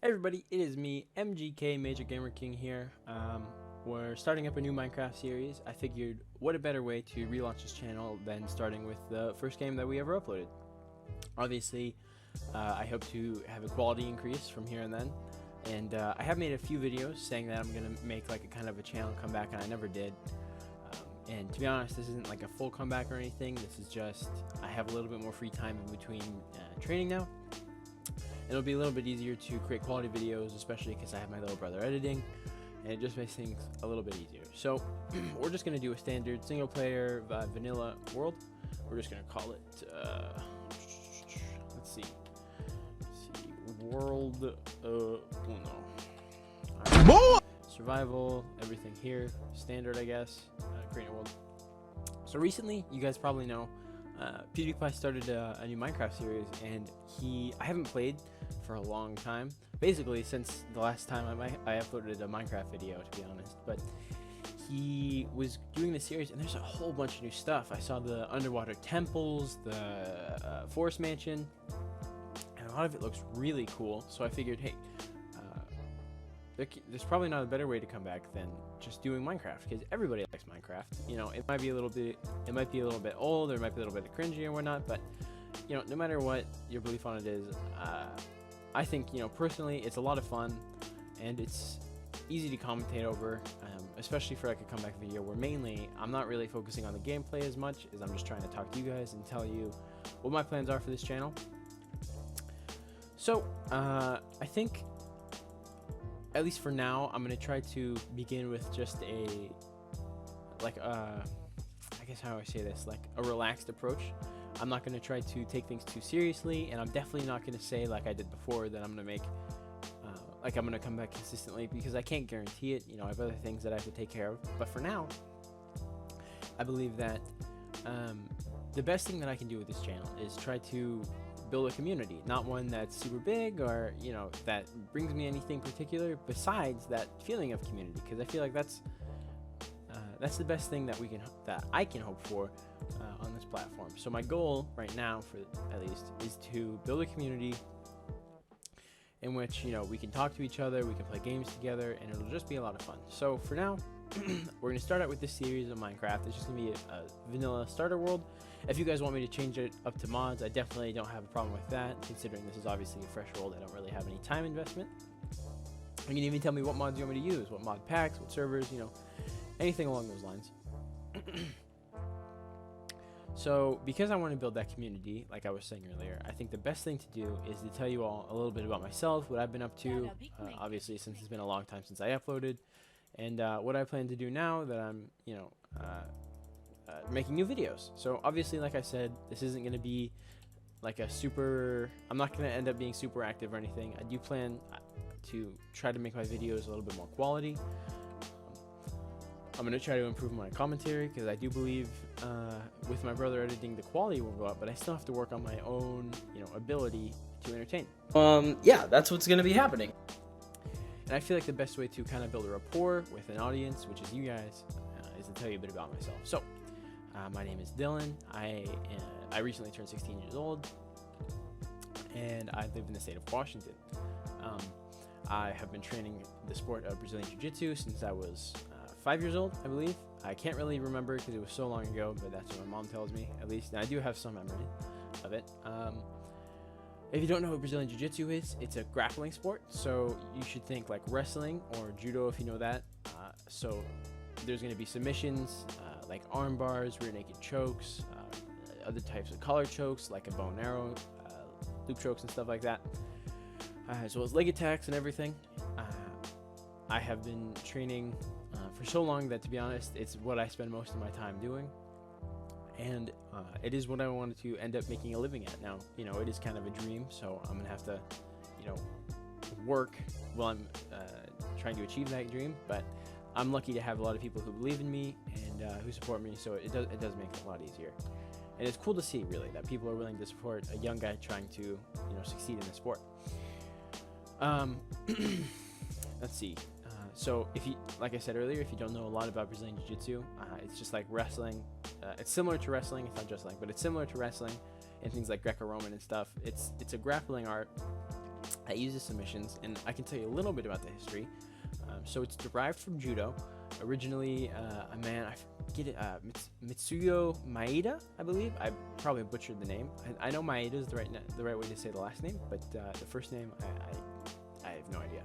Hey everybody, it is me, MGK Major Gamer King here. We're starting up a new Minecraft series. I figured what a better way to relaunch this channel than starting with the first game that we ever uploaded. Obviously, I hope to have a quality increase from here and then. And I have made a few videos saying that I'm going to make like a kind of a channel comeback, and I never did. And to be honest, this isn't like a full comeback or anything. This is just, I have a little bit more free time in between training now. It'll be a little bit easier to create quality videos, especially because I have my little brother editing, and it just makes things a little bit easier. So we're just going to do a standard single player vanilla world. We're just going to call it, let's see, world, survival, everything here, standard I guess, create a world. So recently, you guys probably know, PewDiePie started a new Minecraft series, and I haven't played for a long time, basically since the last time I uploaded a Minecraft video, to be honest. But he was doing the series, and there's a whole bunch of new stuff. I saw the underwater temples, the forest mansion, and a lot of it looks really cool. So I figured, hey, there's probably not a better way to come back than just doing Minecraft, because everybody likes Minecraft. You know, it might be a little bit old, or it might be a little bit cringy or whatnot, but you know, no matter what your belief on it is, I think, you know, personally, it's a lot of fun, and it's easy to commentate over, especially for like a comeback video where mainly I'm not really focusing on the gameplay as much as I'm just trying to talk to you guys and tell you what my plans are for this channel. So I think, at least for now, I'm going to try to begin with just I guess how do I say this, like a relaxed approach. I'm not going to try to take things too seriously, and I'm definitely not going to say, like I did before, that I'm going to make, like I'm going to come back consistently, because I can't guarantee it. You know, I have other things that I have to take care of. But for now, I believe that the best thing that I can do with this channel is try to build a community, not one that's super big or, you know, that brings me anything particular besides that feeling of community, because I feel like that's the best thing that I can hope for on this platform. So my goal right now, for at least, is to build a community in which, you know, we can talk to each other, we can play games together, and it'll just be a lot of fun. So for now, we're going to start out with this series of Minecraft. It's just going to be a vanilla starter world. If you guys want me to change it up to mods, I definitely don't have a problem with that, considering this is obviously a fresh world. I don't really have any time investment. You can even tell me what mods you want me to use, what mod packs, what servers, you know, anything along those lines. So because I want to build that community, like I was saying earlier, I think the best thing to do is to tell you all a little bit about myself, what I've been up to, obviously, since it's been a long time since I uploaded, and what I plan to do now that I'm, you know, making new videos. So obviously, like I said, this isn't going to be like I'm not going to end up being super active or anything. I do plan to try to make my videos a little bit more quality. I'm going to try to improve my commentary, because I do believe with my brother editing, the quality will go up, but I still have to work on my own, you know, ability to entertain. Yeah, that's what's going to be happening. And I feel like the best way to kind of build a rapport with an audience, which is you guys, is to tell you a bit about myself. So my name is Dylan. I recently turned 16 years old, and I live in the state of Washington. I have been training the sport of Brazilian jiu-jitsu since I was 5 years old, I believe. I can't really remember because it was so long ago, but that's what my mom tells me, at least. And I do have some memory of it. If you don't know what Brazilian jiu-jitsu is, it's a grappling sport. So you should think like wrestling or judo, if you know that. So there's going to be submissions, like arm bars, rear naked chokes, other types of collar chokes, like a bow and arrow, loop chokes and stuff like that, as well as leg attacks and everything. I have been training for so long that, to be honest, it's what I spend most of my time doing, and it is what I wanted to end up making a living at. Now, you know, it is kind of a dream, so I'm gonna have to, you know, work while I'm trying to achieve that dream. But I'm lucky to have a lot of people who believe in me and who support me, so it does make it a lot easier. And it's cool to see, really, that people are willing to support a young guy trying to, you know, succeed in the sport. Let's see. So if you, like I said earlier, if you don't know a lot about Brazilian Jiu-Jitsu, it's just like wrestling. It's similar to wrestling. It's not just like, but it's similar to wrestling and things like Greco-Roman and stuff. It's a grappling art, that uses submissions, and I can tell you a little bit about the history. So it's derived from judo. Originally, a man, I forget it, Mitsuyo Maeda, I believe. I probably butchered the name. I know Maeda is the right way to say the last name, but the first name, I have no idea.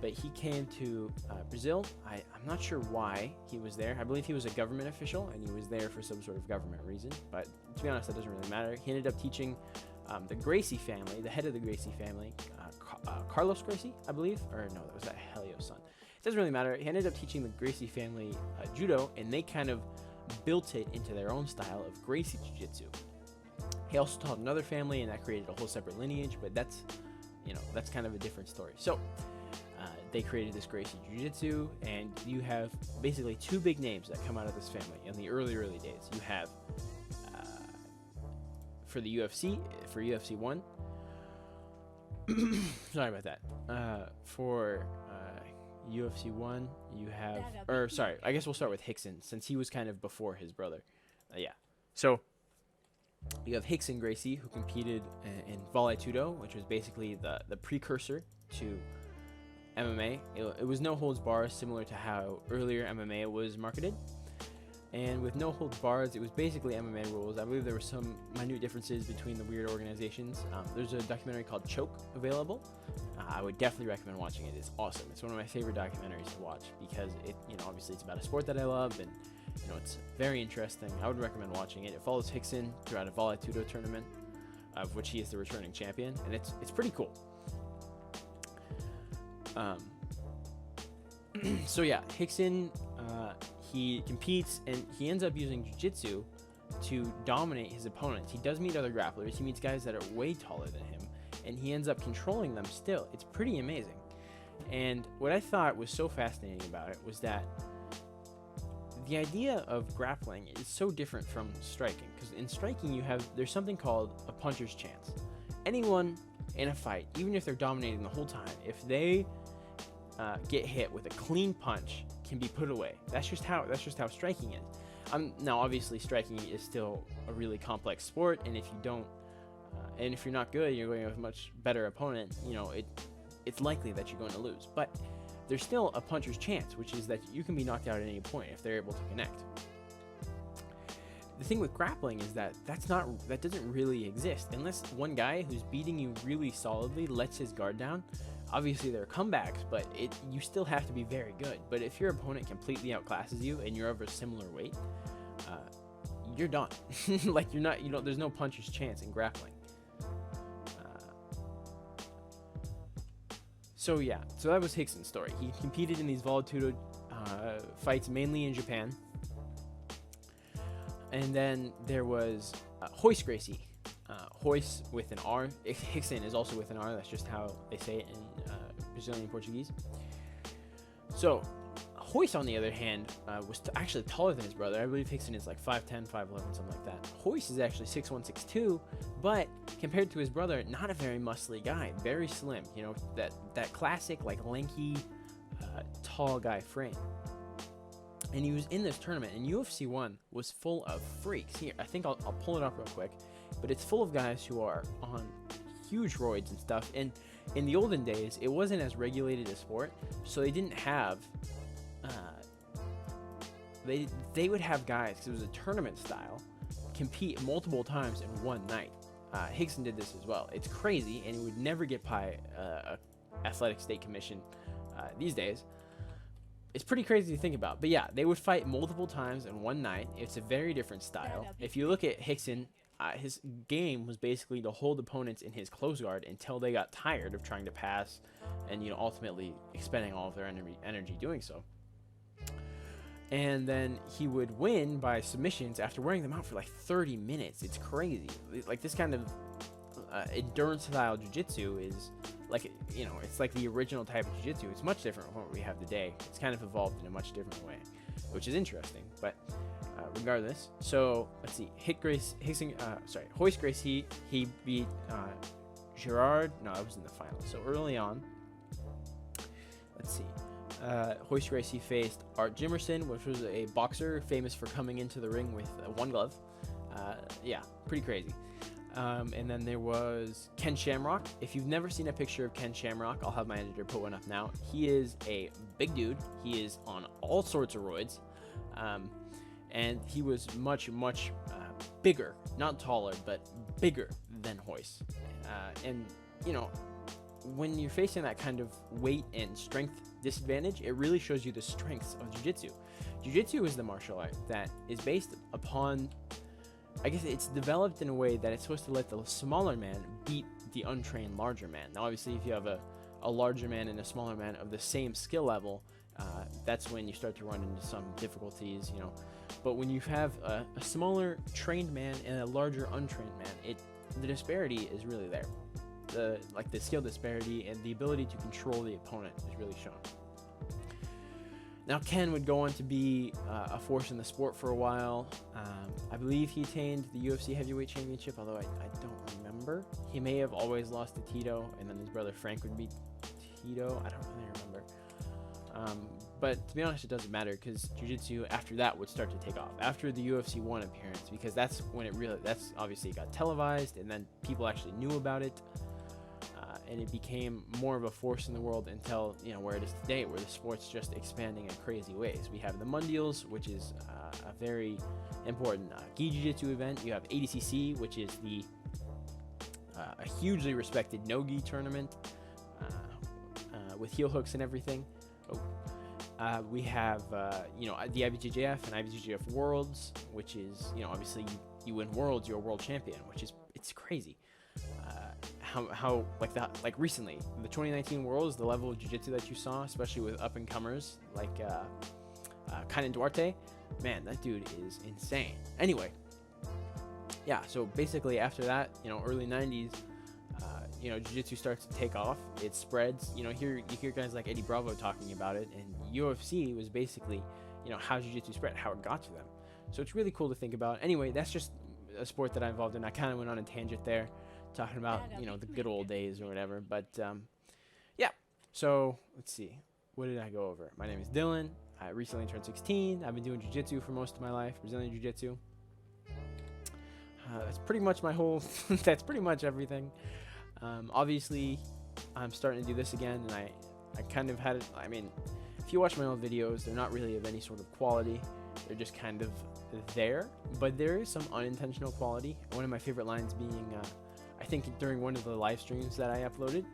But he came to Brazil. I'm not sure why he was there. I believe he was a government official, and he was there for some sort of government reason. But to be honest, that doesn't really matter. He ended up teaching the Gracie family, the head of the Gracie family, Carlos Gracie, I believe. Or no, that was that Helio's son. It doesn't really matter. He ended up teaching the Gracie family judo, and they kind of built it into their own style of Gracie jiu-jitsu. He also taught another family, and that created a whole separate lineage, but that's kind of a different story. So they created this Gracie Jiu-Jitsu, and you have basically two big names that come out of this family in the early days. You have for the UFC, for UFC 1. Sorry about that. For UFC 1, you have, or sorry, I guess we'll start with Rickson, since he was kind of before his brother. Yeah. So you have Rickson Gracie, who competed in Vale Tudo, which was basically the precursor to MMA. It was no holds bars, similar to how earlier MMA was marketed. And with no holds bars, it was basically MMA rules. I believe there were some minute differences between the weird organizations. There's a documentary called Choke available. I would definitely recommend watching it. It's awesome. It's one of my favorite documentaries to watch because it, obviously it's about a sport that I love, and it's very interesting. I would recommend watching it. It follows Rickson throughout a Vale Tudo tournament, of which he is the returning champion, and it's pretty cool. So yeah, Rickson, he competes, and he ends up using jiu-jitsu to dominate his opponents. He does meet other grapplers. He meets guys that are way taller than him, and he ends up controlling them still. It's pretty amazing. And what I thought was so fascinating about it was that the idea of grappling is so different from striking, because in striking there's something called a puncher's chance. Anyone in a fight, even if they're dominating the whole time, if they get hit with a clean punch, can be put away. That's just how striking is. Now obviously striking is still a really complex sport, and if you don't and if you're not good, you're going with a much better opponent, it's likely that you're going to lose. But there's still a puncher's chance, which is that you can be knocked out at any point if they're able to connect. The thing with grappling is that doesn't really exist unless one guy who's beating you really solidly lets his guard down. Obviously there are comebacks, but you still have to be very good. But if your opponent completely outclasses you and you're of a similar weight, you're done. Like there's no puncher's chance in grappling. So that was Rickson's story. He competed in these Vale Tudo fights mainly in Japan. And then there was Royce Gracie. Royce with an R. Rickson is also with an R. That's just how they say it in Brazilian Portuguese. So Royce, on the other hand, was actually taller than his brother. I believe Rickson is like 5'10", 5'11", something like that. Royce is actually 6'1", 6'2", but compared to his brother, not a very muscly guy. Very slim. That classic like lanky, tall guy frame. And he was in this tournament, and UFC 1 was full of freaks. Here, I think I'll pull it up real quick, but it's full of guys who are on huge roids and stuff. And in the olden days, it wasn't as regulated a sport, so they didn't have. They would have guys, because it was a tournament style, compete multiple times in one night. Rickson did this as well. It's crazy, and it would never get by Athletic State Commission these days. It's pretty crazy to think about. But yeah, they would fight multiple times in one night. It's a very different style. If you look at Rickson, his game was basically to hold opponents in his close guard until they got tired of trying to pass and ultimately expending all of their energy doing so. And then he would win by submissions after wearing them out for like 30 minutes. It's crazy. Like this kind of endurance style jiu-jitsu is like, it's like the original type of jiu-jitsu. It's much different from what we have today. It's kind of evolved in a much different way, which is interesting. But regardless, so let's see. Royce Gracie, he beat Gerard. No, I was in the final. So early on, let's see. Royce Gracie faced Art Jimerson, which was a boxer famous for coming into the ring with one glove. Yeah, pretty crazy. And then there was Ken Shamrock. If you've never seen a picture of Ken Shamrock, I'll have my editor put one up now. He is a big dude. He is on all sorts of roids. And he was much bigger, not taller, but bigger than Hoist. And, you know, when you're facing that kind of weight and strength disadvantage, it really shows you the strengths of jiu-jitsu. Jiu-jitsu is the martial art that is based upon, I guess it's developed in a way that it's supposed to let the smaller man beat the untrained larger man. Now, obviously, if you have a larger man and a smaller man of the same skill level, that's when you start to run into some difficulties, you know. But when you have a smaller trained man and a larger untrained man, the disparity is really there. The skill disparity and the ability to control the opponent is really shown. Now, Ken would go on to be a force in the sport for a while. I believe he attained the UFC Heavyweight Championship, although I don't remember. He may have always lost to Tito, and then his brother Frank would beat Tito. I don't really remember. But to be honest, it doesn't matter, because jiu-jitsu after that would start to take off. After the UFC 1 appearance, because that's when that's obviously got televised, and then people actually knew about it. And it became more of a force in the world until, you know, where it is today, where the sport's just expanding in crazy ways. We have the Mundials, which is a very important gi jiu-jitsu event. You have ADCC, which is a hugely respected no-gi tournament with heel hooks and everything. We have, you know, the IBJJF and IBJJF Worlds, which is, you know, obviously you win Worlds, you're a world champion, which is, it's crazy. How like recently, the 2019 Worlds, the level of jiu-jitsu that you saw, especially with up-and-comers like Kainan Duarte, man, that dude is insane. Anyway, yeah, so basically after that, you know, early 90s, you know, jiu-jitsu starts to take off. It spreads. You know, you hear guys like Eddie Bravo talking about it, and UFC was basically, you know, how jiu-jitsu spread, how it got to them. So it's really cool to think about. Anyway, that's just a sport that I'm involved in. I kind of went on a tangent there, talking about, you know, the good old days or whatever. But yeah, so let's see, what did I go over? My name is Dylan. I recently turned 16. I've been doing jiu-jitsu for most of my life, Brazilian jiu-jitsu. That's pretty much my whole that's pretty much everything. Obviously I'm starting to do this again, and I kind of had it. I mean, if you watch my old videos, they're not really of any sort of quality. They're just kind of there, but there is some unintentional quality. One of my favorite lines being, I think during one of the live streams that I uploaded,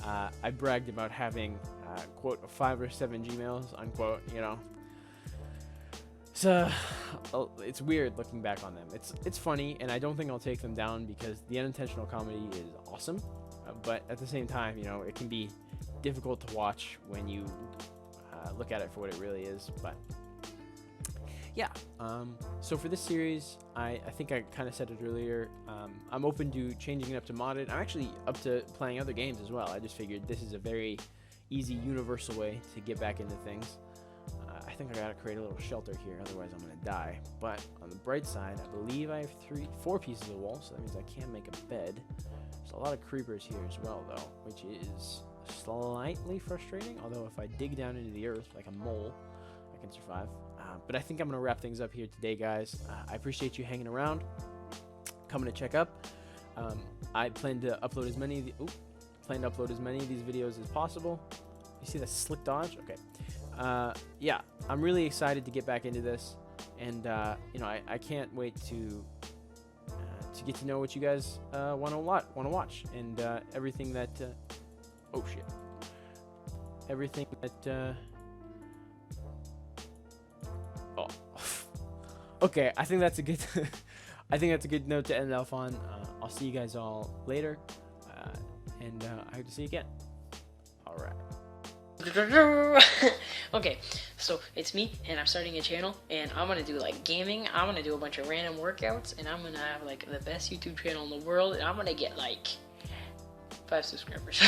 I bragged about having, quote, 5 or 7 Gmails, unquote, you know. So it's weird looking back on them. It's funny, and I don't think I'll take them down because the unintentional comedy is awesome. But at the same time, you know, it can be difficult to watch when you look at it for what it really is. But yeah, so for this series, I think I kind of said it earlier, I'm open to changing it up to modded. I'm actually up to playing other games as well. I just figured this is a very easy, universal way to get back into things. I think I gotta create a little shelter here, otherwise I'm gonna die. But on the bright side, I believe I have 4 pieces of wall, so that means I can make a bed. There's a lot of creepers here as well, though, which is slightly frustrating. Although if I dig down into the earth like a mole, I can survive. But I think I'm gonna wrap things up here today, guys. I appreciate you hanging around, coming to check up. I plan to upload as many of these videos as possible. You see that slick dodge? Okay. Yeah, I'm really excited to get back into this, and you know, I can't wait to get to know what you guys want to watch, and everything that oh shit, everything that oh okay, I think that's a good I think that's a good note to end off on. I'll see you guys all later, and I hope to see you again. All right. Okay, so it's me, and I'm starting a channel, and I'm gonna do like gaming. I'm gonna do a bunch of random workouts, and I'm gonna have like the best YouTube channel in the world, and I'm gonna get like 5 subscribers.